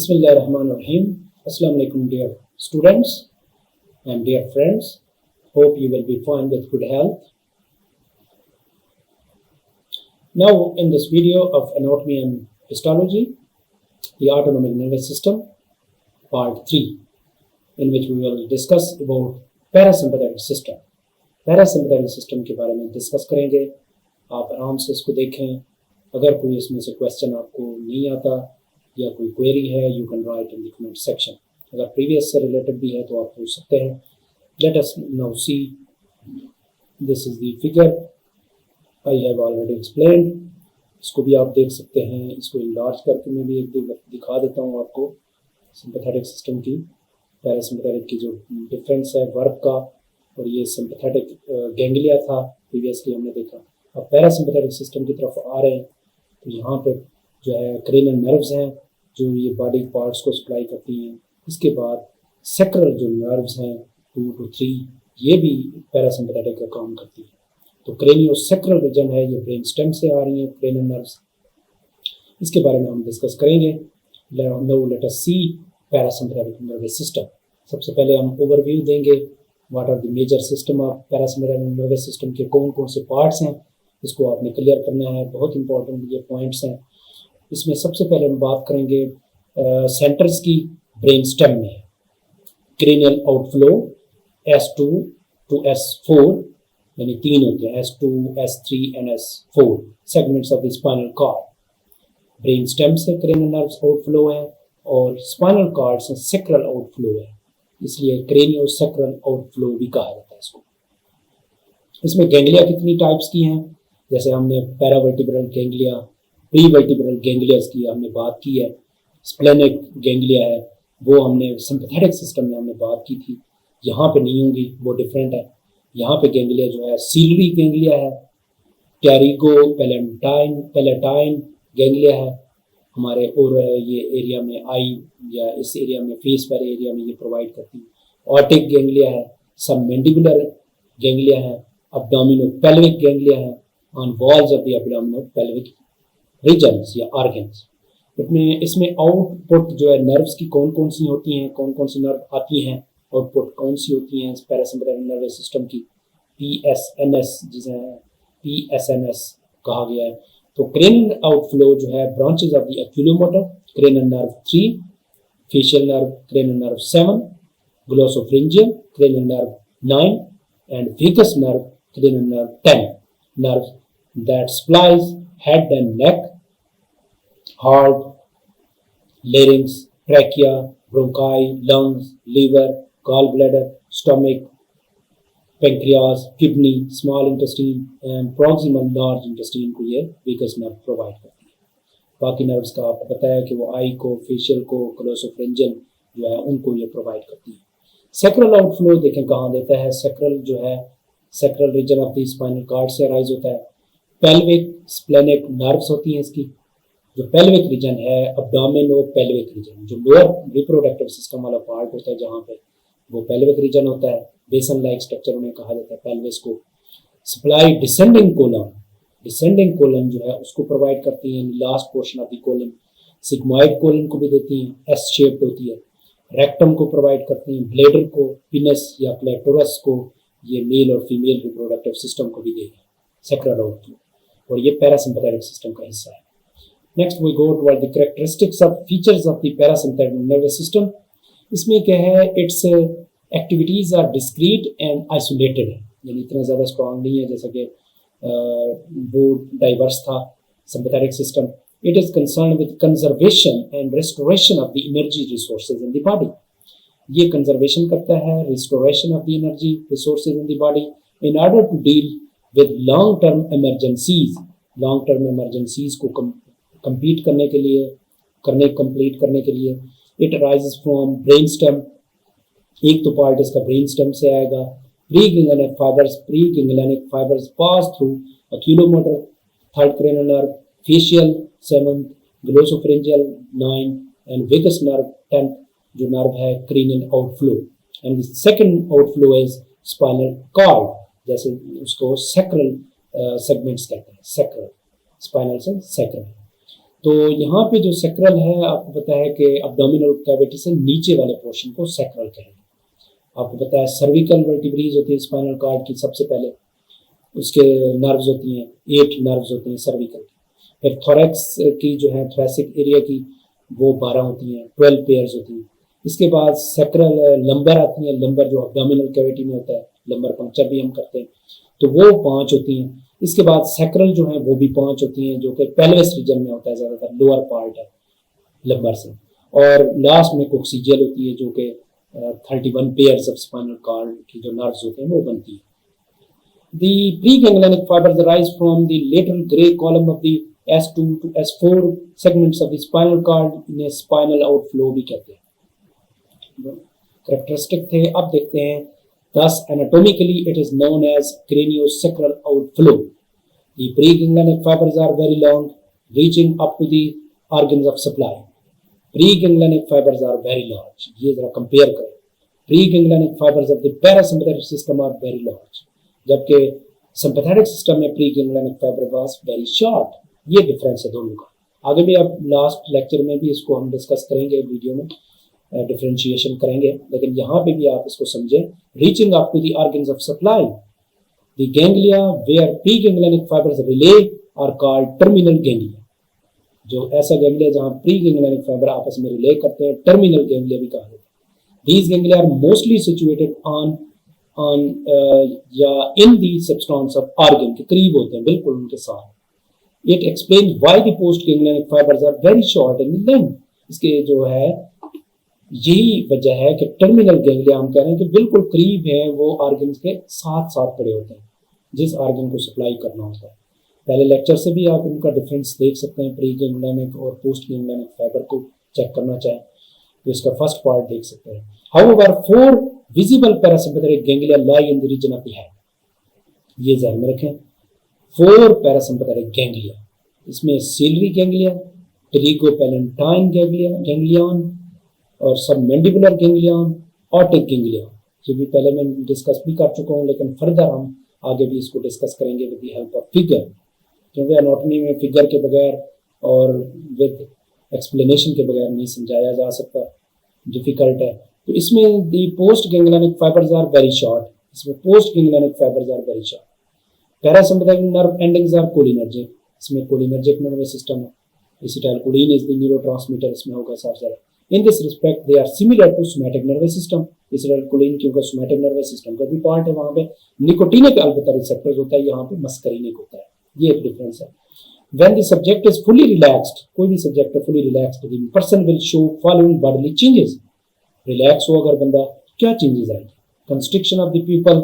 Bismillahirrahmanirrahim. Assalamu alaikum, dear students and dear friends. Hope you will be fine with good health. Now, in this video of anatomy and histology, the autonomic nervous system, part 3, in which we will discuss about parasympathetic system. Parasympathetic system के बारे में discuss करेंगे. आप आराम से इसको देखें. अगर कोई इसमें से क्वेश्चन आपको नहीं आता या कोई क्वेरी है, you can write in the comment section. अगर प्रीवियस से रिलेटेड भी है तो आप पूछ सकते हैं. Let us now see. This is the figure I have already explained. इसको भी आप देख सकते हैं. इसको इनलार्ज करके मैं भी एक दिखा देता हूँ आपको सिंपैथेटिक सिस्टम की, पैरासिम्पैथेटिक की जो डिफरेंस है वर्क का. और ये सिंपैथेटिक गैंग्लिया था, प्रीवियसली हमने देखा. अब पैरासिम्पैथेटिक सिस्टम की तरफ आ रहे हैं तो यहाँ पे जो है क्रेनियल नर्व्स हैं जो ये बॉडी पार्ट्स को सप्लाई करती हैं. इसके बाद सेक्रल जो नर्व्स हैं 2 to 3, ये भी पैरासिम्पैथेटिक का काम करती है. तो क्रेनियोसेक्रल रीजन है, ये ब्रेन स्टेम से आ रही हैं क्रेनियल नर्व्स. इसके बारे में हम डिस्कस करेंगे. Now let us see parasympathetic nervous system. सबसे पहले हम ओवरव्यू देंगे. What are the major system of parasympathetic nervous system के कौन कौन से पार्ट्स हैं, इसको आपने क्लियर करना है. बहुत इंपॉर्टेंट ये पॉइंट्स हैं. इसमें सबसे पहले हम बात करेंगे सेंटर्स की. ब्रेन स्टेम में cranial outflow S2 to S4, यानी 3 होते हैं, S2, S3 and S4 segments of the spinal cord. Brain stem से क्रेनियल नर्व्स आउटफ्लो है और स्पाइनल कॉर्ड से सेक्रल आउटफ्लो है, इसलिए क्रेनियोसेक्रल आउटफ्लो भी कहा जाता है इसको. इसमें गैंग्लिया कितनी टाइप्स की हैं, जैसे हमने पैरावर्टिब्रल गैंग्लिया, प्रीवर्टिब्रल गैंग्लियास की हमने बात की है. स्प्लेनिक गैंग्लिया है, वो हमने सिंपैथेटिक सिस्टम में हमने बात की थी. यहाँ पे नहीं होंगी, वो डिफरेंट है. यहाँ पे गैंग्लिया जो है सीलरी गैंग्लिया है, टेरिगो पैलेटाइन गैंग्लिया है हमारे, और ये एरिया में आई या इस एरिया में फेस वाले एरिया में ये प्रोवाइड करती है. ऑर्टिक गैंग्लिया है, सबमेंडिबुलर गैंग्लिया है, अब्डोमिनोपेल्विक गैंग्लिया है on walls of the abdominopelvic regions या ऑर्गन्स. इसमें आउटपुट जो है नर्व्स की कौन कौन सी होती हैं, कौन कौन सी नर्व आती हैं, आउटपुट कौन सी होती हैं पैरासिम्पैथेटिक नर्वस सिस्टम की. PSNS, जिसे PSNS कहा गया है. तो क्रेनियल आउटफ्लो जो है branches of the oculomotor, cranial nerve 3, facial nerve cranial nerve 7, glossopharyngeal cranial nerve 9 and vagus nerve cranial nerve 10. Nerve that supplies head and neck, heart, larynx, trachea, bronchi, lungs, liver, gallbladder, stomach, pancreas, kidney, small intestine and proximal large intestine को ये vagus nerve provide करती है. बाकी nerves का आपको पता है कि वो आई को, फेशियल को, ग्लोसोफ्रिंजियम जो है उनको ये प्रोवाइड करती है. सेक्रल आउटफ्लो देखें कहाँ देता है. सेक्रल जो है sacral region of the spinal cord से अराइज होता है. पेल्विक स्प्लेनिक नर्व्स होती हैं इसकी. जो पेल्विक रीजन है अब्डोमिनोपेल्विक रीजन, जो लोअर रिप्रोडक्टिव सिस्टम वाला पार्ट होता है जहाँ पे, वो पेल्विक रीजन होता है. बेसन लाइक स्ट्रक्चर उन्हें कहा जाता है पेल्विस को. सप्लाई डिसेंडिंग कोलन जो है उसको प्रोवाइड करती है. Last portion of the colon sigmoid colon को भी देती हैं, एस शेप्ड होती है. रेक्टम को प्रोवाइड करती हैं, ब्लेडर को, पिनस या क्लेटोरस को, ये मेल और फीमेल रिप्रोडक्टिव सिस्टम को भी देगी सेक्रल आउटफ्लो. और ये पैरासिम्पैथेटिक सिस्टम का हिस्सा है. Next we go toward the characteristics of features of the parasympathetic nervous system. इसमें क्या है, its activities are discrete and isolated है, यानी इतना ज़्यादा स्ट्रॉन्ग नहीं है जैसा कि वो डाइवर्स था sympathetic system. It is concerned with conservation and restoration of the energy resources in the body. ये conservation करता है, restoration of the energy resources in the body in order to deal with long-term emergencies. long-term emergencies को complete करने के लिए. It arises from brain stem. एक तो part इसका ब्रेन स्टेम से आएगा. Pre ganglionic fibers pass through oculomotor, third cranial nerve, facial 7th, glossopharyngeal 9 and vagus nerve 10th जो नर्व है cranial outflow. And the second outflow is spinal cord, जैसे उसको sacral segments कहते हैं, sacral, spinal से sacral. तो यहाँ पे जो सैक्रल है, आपको पता है कि अब्डोमिनल कैविटी से नीचे वाले पोर्शन को सैक्रल कहेंगे। आपको पता है सर्विकल वर्टिब्रीज होती है स्पाइनल कॉर्ड की, सबसे पहले उसके नर्व्स होती हैं, 8 नर्व्स होती हैं सर्विकल की। फिर थोरैक्स की जो है, थोरैसिक एरिया की, वो 12 होती हैं, 12 पेयर्स होती हैं। इसके बाद सैक्रल लंबर आती हैं, लंबर जो अब्डोमिनल कैविटी में होता है, लंबर पंक्चर भी हम करते हैं, तो वो 5 होती हैं। इसके बाद सैक्रल जो है वो भी 5 होती हैं, जो कि पेल्विस रीजन में होता है, ज़्यादातर लोअर पार्ट है लंबर से। और लास्ट में कोक्सीजियल होती है, जो कि 31 पेयर्स ऑफ स्पाइनल कॉर्ड की जो नर्व्स होते हैं वो बनती है। The preganglionic fibers arise from the lateral gray column of the S2 to S4 segments of the spinal cord in a spinal outflow भी कहते हैं। कैरेक्टरिस्टिक थे। अब देखते हैं, thus anatomically it is known as craniosacral outflow. The preganglionic fibers are very long, reaching up to the organs of supply. Preganglionic fibers are very large. ये जरा compare करें। Preganglionic fibers of the parasympathetic system are very large. जबकि sympathetic system में प्रीगैंग्लियनिक fibre was very short. ये difference है दोनों का। आगे भी आप लास्ट लेक्चर में भी इसको हम डिस्कस करेंगे, वीडियो में डिफरेंशिएशन करेंगे, लेकिन यहाँ पे भी आप इसको समझें। Reaching up to the organs of supply, the ganglia where preganglionic fibers relay are called terminal ganglia. जो ऐसा गैंग्लिया जहाँ प्रीगैंग्लियनिक फाइबर आपस में रिले करते हैं, टर्मिनल गैंग्लिया भी कहा जाता है। These ganglia are mostly situated on या in the substance of organ के करीब होते हैं, बिल्कुल उनके साथ। It explain why the post ganglionic fibres are very short in length. इसके जो है यही वजह है कि टर्मिनल गैंग्लिया हम कह रहे हैं कि बिल्कुल करीब है, वो ऑर्गन के साथ साथ पड़े होते हैं जिस ऑर्गन को सप्लाई करना होता है। पहले लेक्चर से भी आप इनका डिफरेंस देख सकते हैं, प्री गैंग्लियनिक और पोस्ट गैंग्लियनिक फाइबर को चेक करना चाहें तो इसका फर्स्ट पार्ट देख सकते हैं। However, 4 visible parasympathetic ganglia lie in the region of the head. ये ध्यान में रखें, 4 parasympathetic ganglia, इसमें सीलरी गैंग्लिया, ट्रिगोपेलेंटाइन गैंग्लियन और सबमैंडिबुलर गैंग्लियन, ऑप्टिक गैंग्लियन। ये भी पहले मैं डिस्कस भी कर चुका हूँ, लेकिन फर्दर हम आगे भी इसको डिस्कस करेंगे with the help of figure, क्योंकि एनाटॉमी में फिगर के बगैर और विद एक्सप्लेनेशन के बगैर नहीं समझाया जा सकता, डिफिकल्ट है। तो इसमें the post ganglionic fibres are very short, इसमें post ganglionic fibres are very short. Parasympathetic nerve endings are cholinergic, इसमें कोलिनर्जिक नर्वस सिस्टम है। एसिटाइलकोलिन इज द न्यूरोट्रांसमीटर, इसमें होगा साफ सारा। In this respect they are similar to somatic nervous system. Acetylcholine क्योंकि somatic nervous system का भी part है, वहां पे निकोटिनिक अलबत्ता रिसेप्टर्स होता है, यहाँ पे मस्करीनिक होता है। ये एक डिफरेंस है। When the subject is fully relaxed, कोई भी सब्जेक्ट है fully relaxed, the person will show following bodily changes. Relax हो अगर बंदा, क्या चेंजेस आएंगे? कंस्ट्रिक्शन ऑफ द पीपल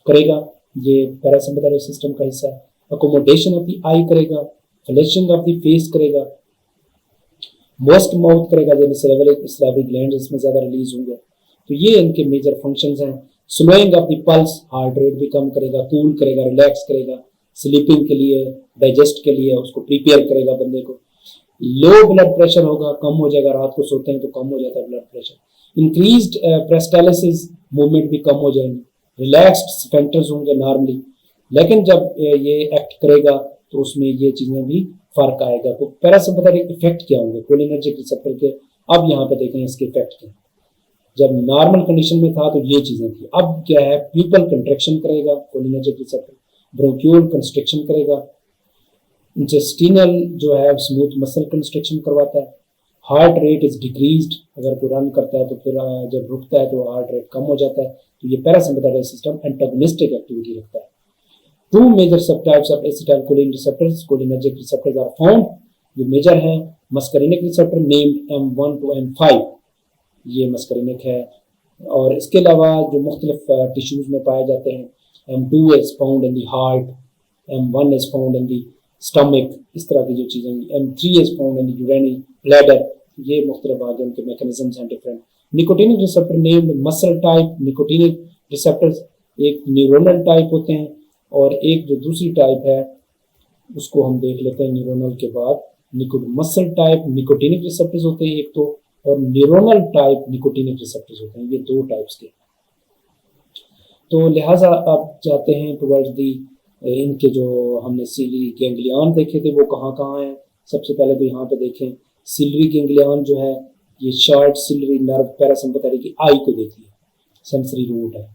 करेगा, ये पैरासिम्पैथेटिक सिस्टम का हिस्सा है। अकोमोडेशन ऑफ द आई करेगा, फ्लैशिंग ऑफ द फेस करेगा, मोस्ट माउथ करेगा, यानी सैलिवरी ग्लैंड इसमें ज्यादा रिलीज होंगे। तो ये इनके मेजर फंक्शंस हैं। Slowing of the pulse, heart rate भी कम करेगा, कूल करेगा, रिलैक्स करेगा, स्लीपिंग के लिए, डाइजेस्ट के लिए उसको प्रिपेयर करेगा बंदे को। लो ब्लड प्रेशर होगा, कम हो जाएगा, रात को सोते हैं तो कम हो जाता है ब्लड प्रेशर। इंक्रीज्ड प्रेस्टालिसिस, मूवमेंट भी कम हो जाएंगे। रिलैक्स्ड स्फिंक्टर्स होंगे नॉर्मली, लेकिन जब ये एक्ट करेगा तो उसमें ये चीजें भी फर्क आएगा। तो पैरासिम्पैथेटिक इफेक्ट क्या होंगे कोलिनर्जिक रिसेप्टर के? अब यहाँ पे देखें इसके इफेक्ट क्या। जब नॉर्मल कंडीशन में था तो ये चीजें थी, अब क्या है, प्यूपल कंट्रैक्शन करेगा कोलिनर्जिक रिसेप्टर, ब्रोंक्यूल कंस्ट्रिक्शन करेगा, इंटेस्टिनल जो है स्मूथ मसल कंस्ट्रक्शन करवाता है। हार्ट रेट इज डिक्रीज्ड, अगर कोई रन करता है तो फिर जब रुकता है तो हार्ट रेट कम हो जाता है। तो ये पैरासिम्पैथेटिक सिस्टम एंटागोनिस्टिक एक्टिविटी रखता है। 2 major subtypes of acetylcholine receptors, cholinergic receptors are found. जो मेजर हैं, muscarinic receptor named M1 to M5, ये मस्करिनिक है। और इसके अलावा जो मुख्तलिफ टिश्यूज में पाए जाते हैं, M2 is found in the heart, M1 is found in the stomach, इस तरह की जो चीजें, M3 is found in the urinary bladder. ये मुख्तलिफ आगे उनके मैकेनिज्म्स हैं different. Nicotinic receptor named muscle type nicotinic receptors, एक न्यूरोनल टाइप होते हैं और एक जो दूसरी टाइप है उसको हम देख लेते हैं न्यूरोनल के बाद। मसल टाइप निकोटिनिक रिसेप्टर्स होते हैं एक तो, और न्यूरोनल टाइप निकोटिनिक रिसेप्टर्स होते हैं, ये 2 टाइप्स के। तो लिहाजा अब जाते हैं टुवर्ड्स दी, इनके जो हमने सीली गैंग्लियन देखे थे वो कहाँ कहाँ हैं, सबसे पहले तो यहाँ पे देखें सिलरी गैंग्लियन जो है ये शॉर्ट सिलरी नर्व पैरासिम्पैथेटिक की आई को देती है, सेंसरी रूट है,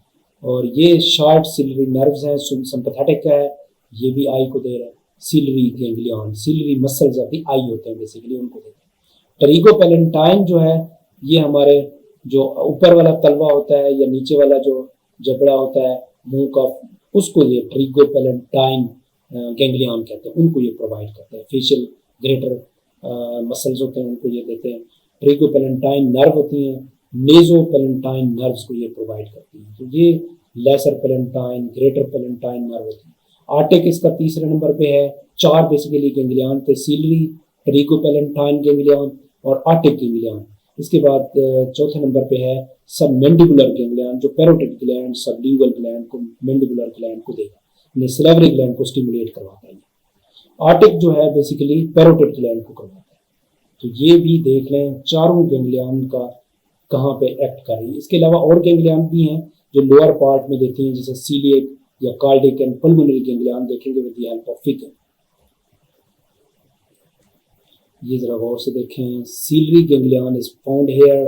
और ये शॉर्ट सिलरी नर्व्स हैं, सिंपैथेटिक का है, ये भी आई को दे रहा है। Ciliary ganglion, ciliary muscles of the eye होते हैं बेसिकली, उनको देते हैं। ट्रिगोपैलेंटाइन जो है ये हमारे जो ऊपर वाला तलवा होता है या नीचे वाला जो जबड़ा होता है मुंह का, उसको ये ट्रिगोपैलेंटाइन गैंग्लियन कहते हैं, उनको ये प्रोवाइड करते हैं। फेशियल ग्रेटर मसल्स होते हैं, उनको ये देते हैं। ट्रिगोपैलेंटाइन नर्व होती हैं, नेजोपैलेंटाइन नर्व्स को ये प्रोवाइड करती हैं। तो ये lesser palatine, greater palatine nerve होती है। आर्टिक इसका तीसरे नंबर पे है। चार बेसिकली गैंग्लियन थे, सिलरी, ट्रिगोपैलेंटाइन गैंग्लियन और आर्टिक गैंग्लियन। इसके बाद चौथे नंबर पे है सब मैंडिबुलर गैंग्लियन, जो पैरोटिड ग्लैंड, सबलिंगुअल ग्लैंड को, मैंडिबुलर ग्लैंड को देगा, यानी सिलेवरी ग्लैंड को स्टिमुलेट करवाता है। आर्टिक जो है बेसिकली पैरोटिड ग्लैंड को करवाता है। तो ये भी देख लें चारों गैंग्लियन का कहाँ पे एक्ट कर रही है। इसके अलावा और गैंग्लियन भी हैं जो लोअर पार्ट में देती हैं, जैसे सीलिएक या कार्डिक एंड पल्मोनरी गैंग्लियन देखेंगे with the help of figure. ये जरा गौर से देखें, ciliary ganglion is found here,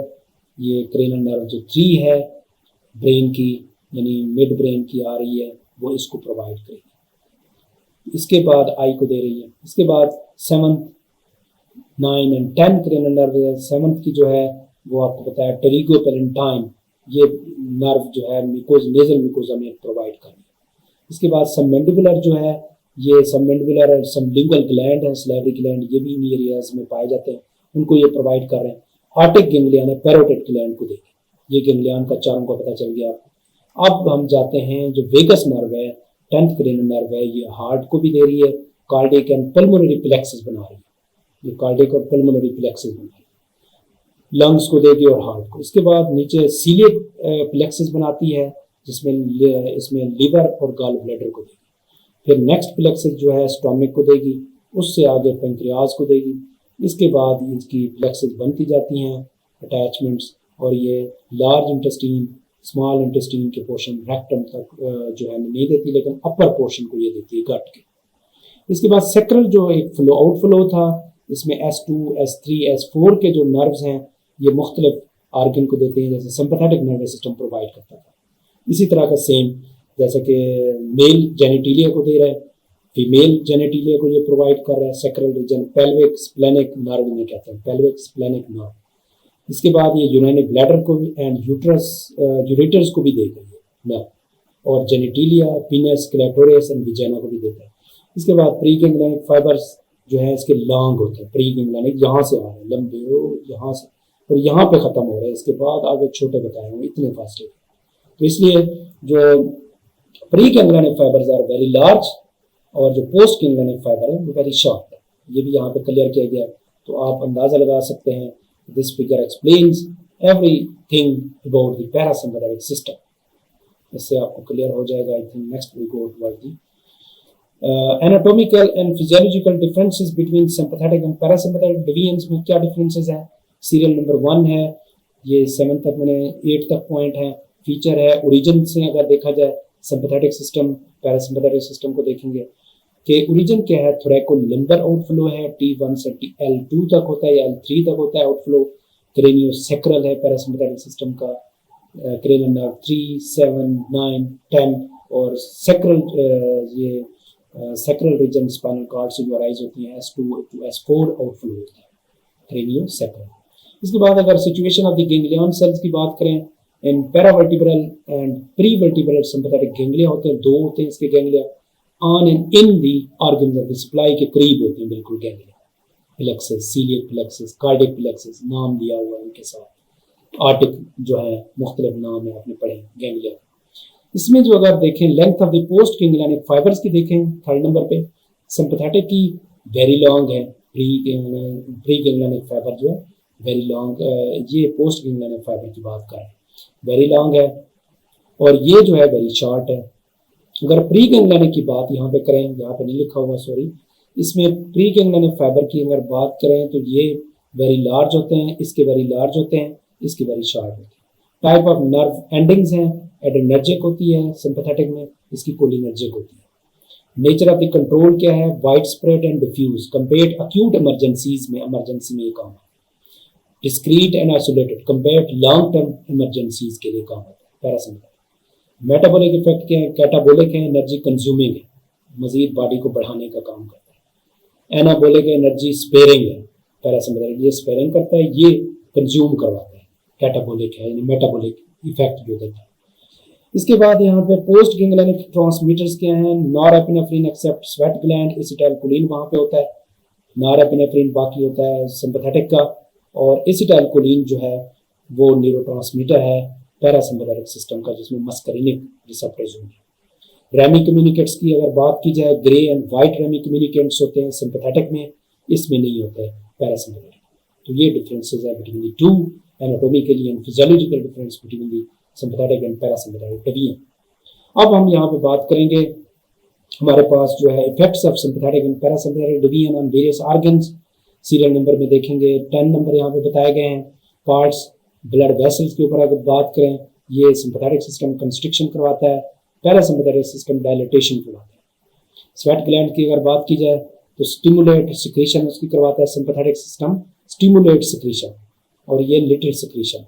ये क्रेनियल नर्व जो 3 है ब्रेन की, यानी मिड ब्रेन की आ रही है, वो इसको प्रोवाइड करेगी। इसके बाद आई को दे रही है। इसके बाद 7th, 9 एंड 10 क्रेनियल नर्व है। 7th की जो है वो आपको पता है ट्रिगोपैलेंटाइन, ये नर्व जो है मिकोज, नेजल मिकोजा में प्रोवाइड कर रही है। इसके बाद सबमैंडिबुलर जो है, ये सबमैंडिबुलर और सबलिंगुअल ग्लैंड है, स्लेवरी ग्लैंड, ये भी इन एरियाज में पाए जाते हैं, उनको ये प्रोवाइड कर रहे हैं। आर्टिक गैंग्लियन है, पैरोटिड ग्लैंड को देगी। ये गैंग्लियन का चारों का पता चल गया। अब हम जाते हैं जो वेगस नर्व है, 10th क्रेनियल नर्व है, ये हार्ट को भी दे रही है, कार्डियक एंड पल्मोनरी प्लेक्सस बना रही है, ये कार्डियक और पल्मोनरी प्लेक्सस बना रही है, लंग्स को देगी और हार्ट को। इसके बाद नीचे सीलियक प्लेक्सस बनाती है, जिसमें इसमें लिवर और गॉल ब्लैडर को देगी। फिर नेक्स्ट प्लेक्सस जो है स्टोमिक को देगी, उससे आगे पेंक्रियाज को देगी। इसके बाद इसकी प्लेक्सस बनती जाती हैं अटैचमेंट्स, और ये लार्ज इंटेस्टीन, स्मॉल इंटेस्टीन के पोर्शन रेक्टम तक जो है नहीं देती, लेकिन अपर पोर्शन को ये देती है गट के। इसके बाद सेक्रल जो एक फ्लो आउटफ्लो था, इसमें S2, S3, S4 के जो नर्व्स हैं ये मुख्तलिफ आर्गन को देते हैं, जैसे सिंपैथेटिक नर्वस सिस्टम प्रोवाइड करता था। इसी तरह का सेम जैसे कि मेल जेनिटिलिया को दे रहा है, फीमेल जेनिटिलिया को ये प्रोवाइड कर रहा है। Sacral region pelvic splanchnic nerve इन्हें कहते हैं, पेल्विक स्प्लेनिक नर्व। इसके बाद ये यूरिनरी ब्लैडर को एंड यूरेटर्स को भी देगा ये नर्व, और जेनिटिलिया, पीनस, क्लेटोरियस एंड विजाइना को भी देता है। इसके बाद प्री गैंग्लियनिक फाइबर्स जो है इसके लॉन्ग होते हैं, प्री गैंग्लियनिक यहाँ से आ रहे हैं लंबे, यहाँ से और यहाँ पे ख़त्म हो रहे हैं। इसके बाद आगे छोटे बताए हुए इतने फासले। तो इसलिए जो pre ganglionic fibres are very large और जो पोस्ट गैंग्लियनिक फाइबर है वो वेरी शॉर्ट है। ये भी यहाँ पे क्लियर किया गया है। तो आप अंदाज़ा लगा सकते हैं, this figure explains everything about the parasympathetic system. इससे आपको क्लियर हो जाएगा। I think next we go toward the anatomical and physiological differences between sympathetic and parasympathetic divisions में क्या डिफरेंसेस हैं। सीरियल नंबर 1 है, ये 7 तक मैंने 8 तक पॉइंट है। फीचर है ओरिजिन से अगर देखा जाए सिंपैथेटिक सिस्टम पैरासिम्पैथेटिक सिस्टम को देखेंगे कि ओरिजिन क्या है, थोरैकोलिम्बर आउटफ्लो है, T1 से L2 तक होता है या L3 तक होता है आउटफ्लो। क्रेनियोसैक्रल है पैरासिम्पैथेटिक सिस्टम का, क्रेनियल नर्व 3, 7, 9, 10 और सैक्रल, ये सैक्रल रीजन स्पाइनल कॉर्ड से जो अराइज होती है S2 to S4 आउटफ्लो होता है क्रेनियोसैक्रल। इसके बाद अगर situation of the ganglion cells की बात करें, in paravertebral and prevertebral sympathetic ganglia होते हैं, 2 होते हैं इसके ganglia, on and in the organs of the supply के करीब होते हैं बिल्कुल ganglia. Plexus, coeliac plexus, cardiac plexus नाम दिया हुआ है इनके साथ। आर्टिक जो है मुख्तलिफ नाम है आपने पढ़े गैंग्लिया। इसमें जो अगर देखें length of the post ganglionic fibres की देखें 3rd नंबर पे, सिंपैथेटिक की वेरी लॉन्ग है, प्री गैंग्लियनिक फाइबर जो है वेरी लॉन्ग, ये पोस्ट गैंग्लियनिक फाइबर की बात कर रहे हैं, वेरी लॉन्ग है, और ये जो है वेरी शॉर्ट है। अगर प्री गैंग्लियनिक की बात यहाँ पे करें, यहाँ पे नहीं लिखा हुआ सॉरी, इसमें प्री गैंग्लियनिक फाइबर की अगर बात करें तो ये वेरी लार्ज होते हैं, इसके वेरी लार्ज होते हैं, इसके वेरी शॉर्ट होते हैं। टाइप ऑफ नर्व एंडिंग्स हैं, एड्रेनर्जिक होती है सिंपैथेटिक में, इसकी कोलिनर्जिक होती है। नेचर ऑफ द कंट्रोल क्या है, widespread and diffuse, compared acute emergencies में, इमरजेंसी में ये काम है। Discrete and isolated, compared long term emergencies के लिए काम होता है पैरासिम्पैथेटिक। मेटाबॉलिक इफेक्ट क्या है, कैटाबॉलिक है, एनर्जी कंज्यूमिंग है, मजीद बॉडी को बढ़ाने का काम करता है। एनाबॉलिक है, एनर्जी स्पेयरिंग है, पैरासिम्पैथेटिक ये स्पेयरिंग करता है, ये कंज्यूम करवाता है। कैटाबॉलिक है यानी मेटाबॉलिक इफेक्ट जो देता है। इसके बाद यहाँ पे पोस्ट गैंग्लियनिक ट्रांसमीटर्स क्या हैं, norepinephrine except sweat gland, acetylcholine वहाँ पे होता है, नॉरएपिनेफ्रिन बाकी होता है सिंपैथेटिक का, और एसिटाइलकोलिन जो है वो न्यूरोट्रांसमीटर है पैरासिम्पैथेटिक सिस्टम का, जिसमें मस्करिनिक रिसेप्टर्स होंगे। रेमी कम्युनिकेट्स की अगर बात की जाए, grey and white rami communicantes होते हैं सिंपैथेटिक में, इसमें नहीं होते हैं पैरासिम्पैथेटिक। तो ये डिफरेंसेस है between the two, anatomically and physiological difference between the sympathetic and parasympathetic division. अब हम यहाँ पे बात करेंगे, हमारे पास जो है effects of sympathetic and parasympathetic division on various organs. Serial number में देखेंगे 10 नंबर यहाँ पे बताए गए हैं। पार्ट्स, ब्लड वेसल्स के ऊपर अगर बात करें, ये सिंपैथेटिक सिस्टम कंस्ट्रिक्शन करवाता है, पैरासिम्पैथेटिक सिस्टम डायलेटेशन करवाता है। स्वेट ग्लैंड की अगर बात की जाए तो स्टिमुलेट सिक्रीशन उसकी करवाता है, सिंपैथेटिक सिस्टम स्टिमुलेट सिक्रीशन, और ये लिटिल सिक्रीशन।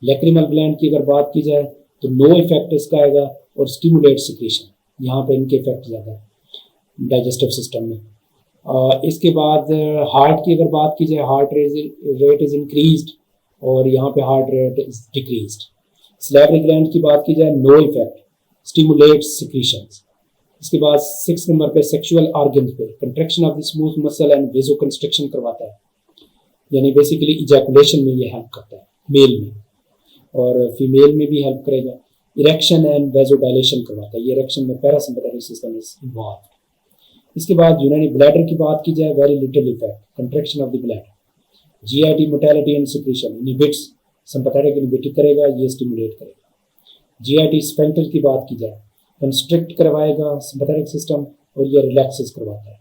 लैक्रिमल ग्लैंड की अगर बात की जाए तो नो इफेक्ट इसका आएगा, और स्टिमुलेट सिक्रीशन, यहाँ पे इनके इफेक्ट ज़्यादा है डाइजेस्टिव सिस्टम में। इसके बाद हार्ट की अगर बात की जाए, हार्ट रेट इज इंक्रीज्ड, और यहाँ पे heart rate is decreased. Salivary gland की बात की जाए, नो इफेक्ट, स्टिमुलेट सिक्रीशंस। इसके बाद 6 नंबर पे सेक्सुअल ऑर्गन्स पे contraction of the smooth muscle and vasoconstriction करवाता है, यानी बेसिकली इजैकुलेशन में ये हेल्प करता है मेल में, और फीमेल में भी हेल्प करेगा। इरेक्शन एंड वेजो डायलेशन करवाता है, ये इरेक्शन में पैरासिम्पैथेटिक सिस्टम इज इन्वॉल्व। इसके बाद यूनानी ब्लैडर की बात की जाए, very little effect, contraction of the bladder. GIT motility and secretion inhibits, sympathetic inhibit करेगा, ये स्टिमुलेट करेगा। जीआईटी स्फेंक्टर की बात की जाए, कंस्ट्रिक्ट करवाएगा सिंपैथेटिक सिस्टम, और ये रिलैक्सेस करवाता है।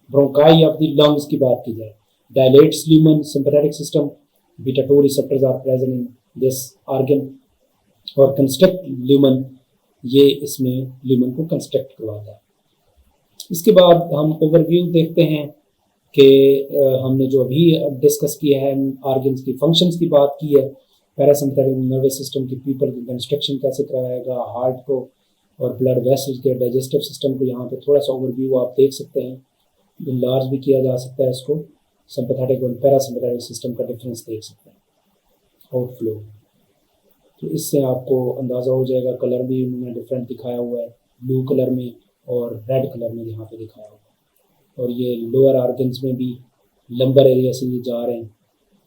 ब्रोंकाई ऑफ द लंग्स की बात की जाए, dilates lumen, sympathetic system, beta 2 receptors are present in this organ, और कंस्ट्रक्ट ल्यूमन, ये इसमें ल्यूमन को कंस्ट्रक्ट करवाता है। इसके बाद हम ओवरव्यू देखते हैं कि हमने जो अभी डिस्कस किया है, ऑर्गन्स की फंक्शंस की बात की है, पैरासिम्पैथेटिक नर्वस सिस्टम की पीपल की कंस्ट्रक्शन कैसे करवाएगा, हार्ट को और ब्लड वेसल्स के, डाइजेस्टिव सिस्टम को, यहाँ पे थोड़ा सा ओवरव्यू आप देख सकते हैं, इनलार्ज भी किया जा सकता है इसको, सिंपैथेटिक और पैरासिम्पैथेटिक सिस्टम का डिफरेंस देख सकते हैं, आउटफ्लो। तो इससे आपको अंदाज़ा हो जाएगा, कलर भी उन्होंने डिफरेंट दिखाया हुआ है, ब्लू कलर में और रेड कलर में यहाँ पे दिखाया हुआ है। और ये लोअर ऑर्गन्स में भी लंबर एरिया से ये जा रहे हैं,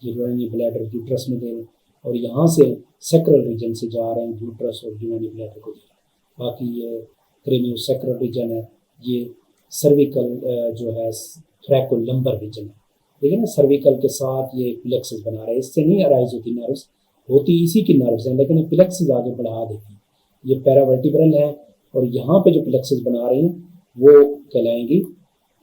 यूनानी ब्लैडर यूट्रस में दे रहे हैं, और यहाँ से सैक्रल रीजन से जा रहे हैं यूट्रस और यूनानी ब्लैडर को दे रहे हैं। बाकी ये क्रेनियो सैक्रल रीजन है, ये सर्विकल जो है थ्रैको लंबर रीजन है, देखिए ना, सर्विकल के साथ ये प्लेक्सेस बना रहे हैं, इससे नहीं अराइज होती नर्व्स, होती इसी की नर्व्स हैं, लेकिन प्लेक्सेस आगे बढ़ा देती है। ये पैरावर्टिब्रल है, और यहाँ पे जो प्लेक्सेस बना रहे हैं वो कहलाएंगी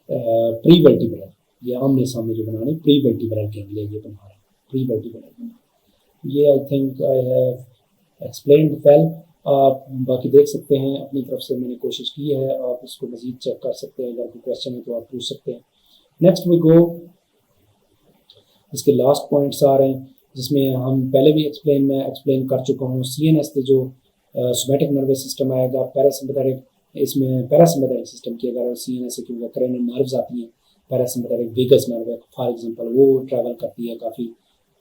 प्रीवर्टिब्रल, ये आमने सामने जो बना रहे हैं प्रीवर्टिब्रल के लिए ये बना रहे हैं, प्रीवर्टिब्रल। ये I think I have explained well. आप बाकी देख सकते हैं, अपनी तरफ से मैंने कोशिश की है, आप इसको मजीद चेक कर सकते हैं, अगर कोई क्वेश्चन है तो आप पूछ सकते हैं। नेक्स्ट वी गो, इसके लास्ट पॉइंट्स आ रहे हैं, जिसमें हम पहले भी मैं एक्सप्लेन कर चुका हूँ। सीएनएस से जो सोमैटिक नर्वस सिस्टम आएगा, पैरासिम्पैथेटिक, इसमें पैरासिम्पैथेटिक सिस्टम की अगर सीएनएस से क्योंकि करेंट नर्व्स आती हैं, पैरासिम्पैथेटिक वेगस नर्व है फॉर एग्जांपल, वो ट्रैवल करती है, काफ़ी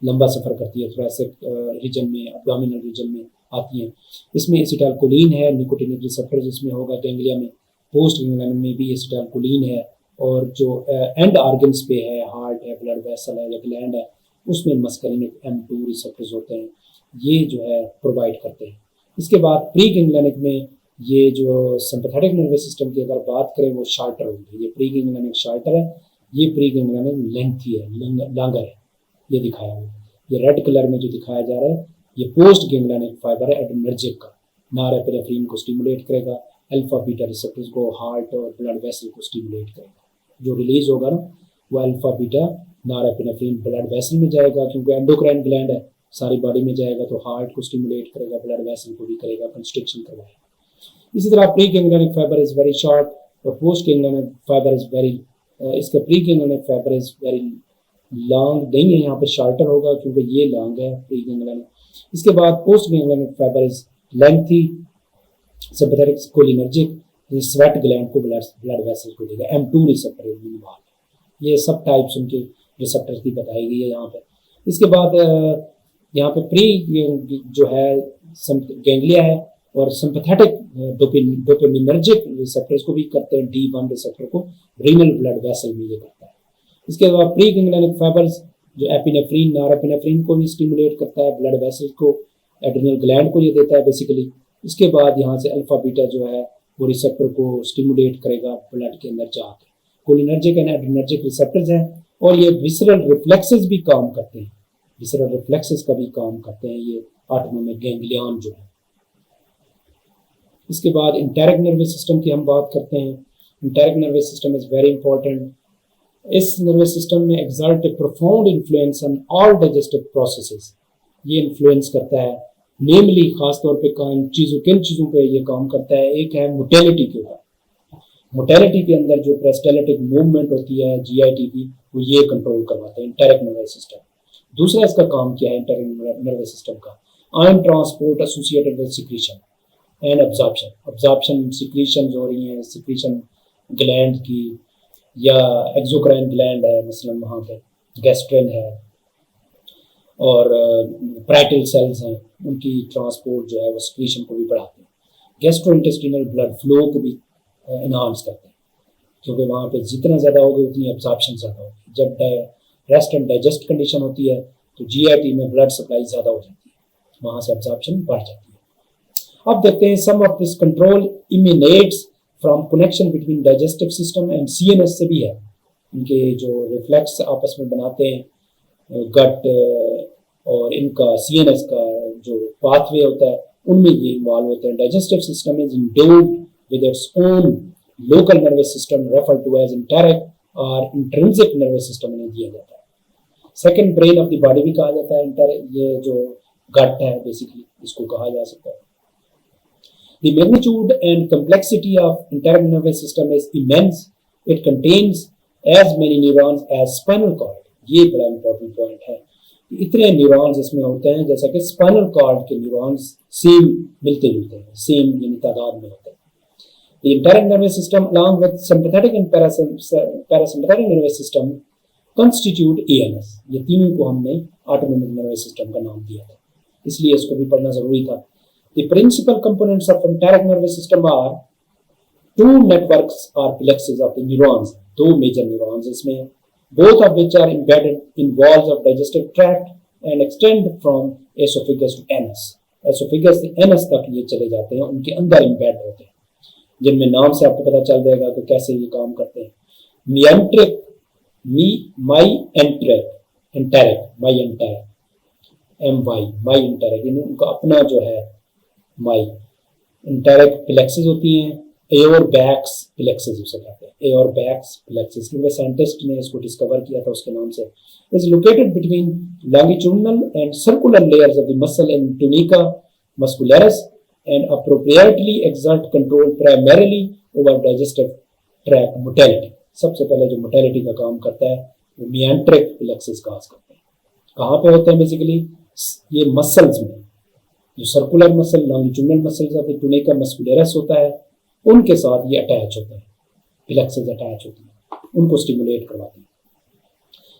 लंबा सफ़र करती है, थोरेसिक रीजन में, एब्डोमिनल रीजन में आती हैं। इसमें एसिटाइलकोलिन है, निकोटिनिक रिसेप्टर जिसमें होगा गैंग्लिया में, पोस्ट गैंग्लियन में भी एसिटाइलकोलिन है, और जो एंड ऑर्गन्स पे है, हार्ट है, ब्लड वेसल है या ग्लैंड है, उसमें मस्करिनिक M2 रिसेप्टर्स होते हैं, ये जो है प्रोवाइड करते हैं। इसके बाद प्री गैंग्लियनिक में ये जो सिंपैथेटिक नर्वस सिस्टम की अगर बात करें वो शार्टर होगी, ये प्री गैंग्लियनिक शार्टर है, ये प्री गैंग्लियनिक लेंथी है, लॉन्गर है, ये दिखाया हुआ। ये रेड कलर में जो दिखाया जा रहा है ये पोस्ट गैंग्लियनिक फाइबर है, एड्रेनर्जिक का, नॉरएपिनेफ्रिन को स्टिमुलेट करेगा, अल्फा बीटा रिसेप्टर्स को, हार्ट और ब्लड वेसल को स्टिमुलेट करेगा। जो रिलीज होगा ना वो alpha beta norepinephrine blood vessel में जाएगा, क्योंकि एंडोक्राइन ग्लैंड है, सारी बॉडी में जाएगा, तो हार्ट को स्टिमुलेट करेगा, ब्लड वेसल को भी करेगा, कंस्ट्रिक्शन करवाएगा। इसी तरह pre ganglionic fiber is very short, और post ganglion fiber is very, इसका pre ganglion fiber is very long नहीं है, यहाँ पे शॉर्टर होगा क्योंकि ये लॉन्ग है प्री गैंग्लियन। इसके बाद post ganglion fiber is lengthy, sympathetic cholinergic, ये स्वेट ग्लैंड को ब्लड वेसल को देगा। M2 रिसेप्टर इन्वॉल्व, ये सब टाइप्स उनके रिसेप्टर की बताई गई है यहाँ पे। इसके बाद यहाँ पे प्री जो है गैंग्लिया है और सिंपैथेटिक डोपामिनर्जिक रिसेप्टर्स को भी करते हैं, D1 रिसेप्टर को रीनल ब्लड वेसल में ये करता है। इसके बाद प्री गैंग्लियनिक फाइबर्स जो एपिनेफ्रीन नॉरएपिनेफ्रीन को भी स्टिमुलेट करता है, ब्लड वेसल को, एड्रिनल ग्लैंड को ये देता है बेसिकली। इसके बाद यहाँ से अल्फा बीटा जो है वो रिसेप्टर को स्टिमुलेट करेगा ब्लड के अंदर जाकर। कोलिनर्जिक एंड एड्रिनर्जिक रिसेप्टर्स हैं और ये विसरल रिफ्लेक्सेस भी काम करते हैं, विसरल रिफ्लेक्सेस का भी काम करते हैं ये ऑटोनोमिक गैंग्लियन जो है। इसके बाद इंटेरिक नर्वस सिस्टम की हम बात करते हैं। Enteric nervous system is very important. इस नर्वस सिस्टम में exert A profound influence on all digestive processes, ये इन्फ्लुएंस करता है नेमली खासतौर पे किन चीज़ों पे ये काम करता है। एक है मोटेलिटी के ऊपर, मोटेलिटी के अंदर जो पेरिस्टाल्टिक मूवमेंट होती है GIT की वो ये कंट्रोल करवाते हैं इंटेरिक नर्वस सिस्टम। दूसरा इसका काम क्या है इंटेरिक नर्वस सिस्टम का, ion transport associated with secretion and absorption. Absorption secretion जो हो रही है, सिक्रीशन ग्लैंड की या एक्सोक्राइन ग्लैंड है मसलन, वहाँ पे गैस्ट्रिन है और पैराइटल सेल्स हैं, उनकी ट्रांसपोर्ट जो है वो सिक्रीशन को भी बढ़ाते हैं। गैस्ट्रोइंटेस्टिनल ब्लड फ्लो को भी इनहांस करते हैं क्योंकि वहाँ पे जितना ज़्यादा होगा उतनी अब्जॉर्प्शन ज़्यादा होगी। जब रेस्ट एंड डाइजेस्ट कंडीशन होती है तो GIT में ब्लड सप्लाई ज़्यादा हो जाती है, वहाँ से अब्जॉर्प्शन बढ़ जाती है। अब देखते हैं some of this control eminates from connection between digestive system and CNS से भी है। इनके जो रिफ्लेक्स आपस में बनाते हैं गट और इनका CNS का जो पाथवे होता है उनमें ये इन्वॉल्व होते हैं। Digestive system is endowed with its own local nervous system referred to as enteric और इंट्रिंसिक नर्वस सिस्टम इन्हें दिया जाता है। Second brain of the body भी कहा जाता है इंटेरिक, ये जो गट है बेसिकली इसको कहा जा सकता है। The magnitude and complexity of enteric nervous system is immense. It contains as many neurons as spinal cord. ये बड़ा इंपॉर्टेंट पॉइंट है, इतने न्यूरॉन्स इसमें होते हैं जैसा कि स्पाइनल कॉर्ड के न्यूरॉन्स सेम मिलते जुलते हैं, सेम यानी तादाद में होते हैं। The enteric nervous system along with sympathetic and parasympathetic nervous system constitute ANS. ये तीनों को हमने ऑटोनोमिक नर्वस सिस्टम का नाम दिया था, इसलिए इसको भी पढ़ना जरूरी था। The principal components of enteric nervous system are two networks or plexes of the neurons, दो major neurons इसमें, both of which are embedded in walls of digestive tract and extend from esophagus to anus. Esophagus से anus तक ये चले जाते हैं, उनके अंदर embed होते हैं, जिनमें नाम से आपको पता चल जाएगा कि कैसे ये काम करते हैं। Myenteric, myenteric, myenteric, उनका अपना जो है माई इंटेरिक प्लेक्सेस होती हैं, एओरबैक्स प्लेक्सेस उसे कहते हैं, एओरबैक्स प्लेक्सेस, क्योंकि साइंटिस्ट ने इसको डिस्कवर किया था उसके नाम से। Is located between longitudinal and circular layers of the muscle in tunica muscularis and appropriately exert control primarily over digestive tract motility. सबसे पहले जो मोटेलिटी का काम करता है वो मियांट्रिक प्लेक्सेस काज करते हैं। कहाँ पे होते हैं बेसिकली, ये मसल्स में, जो circular muscle longitudinal muscles of the tunica muscularis होता है उनके साथ ये अटैच होते हैं, प्लेक्सेस अटैच होती हैं, उनको स्टिमुलेट करवाती हैं।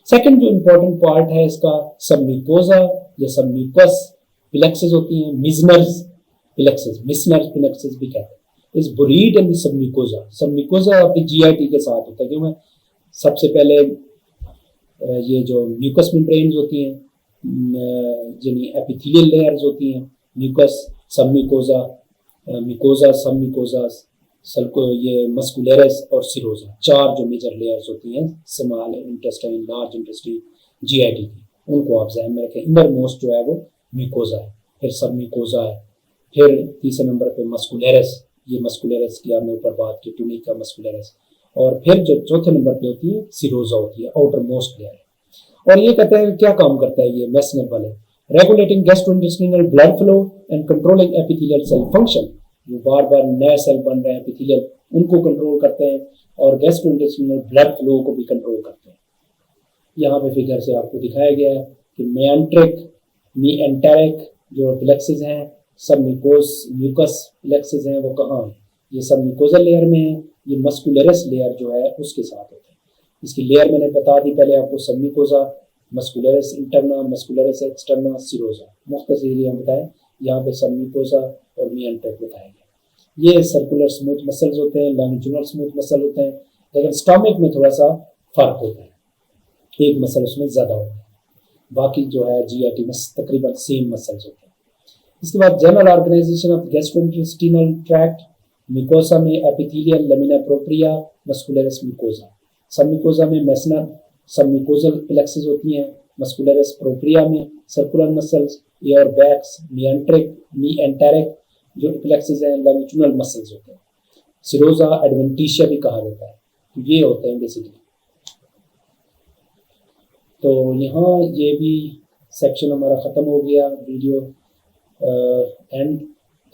सेकंड जो इंपॉर्टेंट पार्ट है इसका, सबम्यूकोजा या सबम्यूकस प्लेक्सेस होती हैं, मिजनर्स प्लेक्सेस, मिजनर्स प्लेक्सेस भी कहते हैं, is buried in the submucosa. Submucosa of the GIT के साथ होता है, क्योंकि सबसे पहले ये जो म्यूकस मेम्ब्रेन्स होती हैं, यानी एपिथेलियल लेयर्स होती हैं, म्यूकस, सबम्यूकोजा, म्यूकोजा, सबम्यूकोजा, ये मस्कुलरिस और सिरोजा, चार जो मेजर लेयर्स होती हैं small intestine, large intestine, GIT की, उनको आप ध्यान में रखें। इंदर मोस्ट जो है वो म्यूकोजा है, फिर सबम्यूकोजा है, फिर तीसरे नंबर पे मस्कुलरिस, ये मस्कुलरिस की आपने ऊपर बात की, टुनिका मस्कुलरिस, और फिर जो चौथे नंबर पे होती है सिरोजा होती है, आउटर मोस्ट लेयर। और ये कहते हैं क्या काम करता है ये मेसनर वाले, regulating gastrointestinal blood flow and controlling epithelial cell function. जो बार बार नया सेल बन रहे हैं एपिथेलियल उनको कंट्रोल करते हैं और गैस्ट्रोइंटेस्टिनल ब्लड फ्लो को भी कंट्रोल करते हैं। यहाँ पे फिगर से आपको दिखाया गया है कि मेएंट्रिक, मीएंटेरिक जो प्लेक्सेस हैं, सब म्यूकस प्लेक्सेस हैं, वो कहाँ हैं? ये सब म्यूकोजल लेयर में है। ये मस्कुलरस लेयर जो है उसके साथ होते हैं। इसकी लेयर मैंने बता दी पहले आपको, सब म्यूकोजा, मस्कुलरस इंटरना, मस्कुलरस एक्सटर्ना, सिरोजा, मुख्तसर हम बताएं। यहाँ पे सब म्यूकोजा और मीएंट्रिक बताया गया। ये सर्कुलर स्मूथ मसल्स होते हैं, लॉन्गिट्यूडनल स्मूथ मसल होते हैं, लेकिन स्टमक में थोड़ा सा फर्क होता है, एक मसल उसमें ज़्यादा होता है, बाकी जो है जीआईटी में तकरीबन सेम मसल्स होते हैं। इसके बाद general organisation of gastrointestinal tract, mucosa में epithelial lamina propria, muscularis mucosa, submucosa में मेसनर सब म्यूकोजल प्लेक्सेस होती हैं, मस्कुलरस प्रोप्रिया में circular muscles, Auerbach's, myenteric जो प्लेक्सेस हैं लॉन्गिट्यूडनल मसल्स होते हैं, सिरोजा एडवेंटिशिया भी कहा जाता है। तो ये होते हैं बेसिकली। तो यहाँ ये भी सेक्शन हमारा ख़त्म हो गया, वीडियो एंड।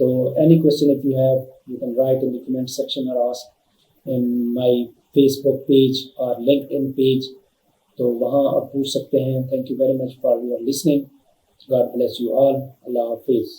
तो any question if you have you can write in the comment section और ask in my Facebook page और लिंक्डइन पेज, तो वहाँ आप पूछ सकते हैं। Thank you very much for your listening. God bless you all. अल्लाह हाफिज़।